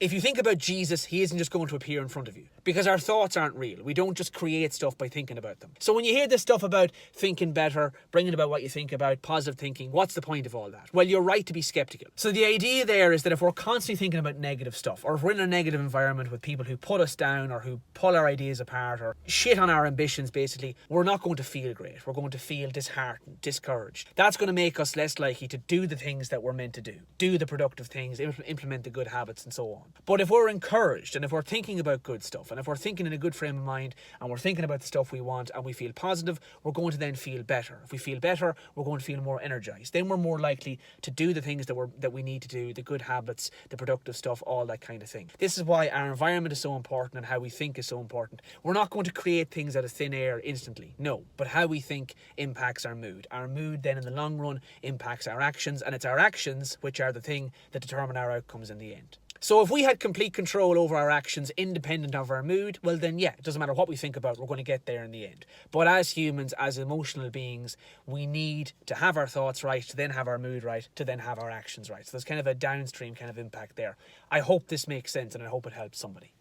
If you think about Jesus, he isn't just going to appear in front of you, because our thoughts aren't real. We don't just create stuff by thinking about them. So when you hear this stuff about thinking better, bringing about what you think about, positive thinking, what's the point of all that? Well, you're right to be skeptical. So the idea there is that if we're constantly thinking about negative stuff, or if we're in a negative environment with people who put us down or who pull our ideas apart or shit on our ambitions, basically, we're not going to feel great. We're going to feel disheartened, discouraged. That's going to make us less likely to do the things that we're meant to do the productive things, implement the good habits and so on. But if we're encouraged and if we're thinking about good stuff and if we're thinking in a good frame of mind and we're thinking about the stuff we want and we feel positive, we're going to then feel better. If we feel better, we're going to feel more energized. Then we're more likely to do the things that we need to do, the good habits, the productive stuff, all that kind of thing. This is why our environment is so important and how we think is so important. We're not going to create things out of thin air instantly, no, but how we think impacts our mood. Our mood then in the long run impacts our actions, and it's our actions which are the thing that determine our outcomes in the end. So if we had complete control over our actions independent of our mood, well then yeah, it doesn't matter what we think about, we're going to get there in the end. But as humans, as emotional beings, we need to have our thoughts right, to then have our mood right, to then have our actions right. So there's kind of a downstream kind of impact there. I hope this makes sense and I hope it helps somebody.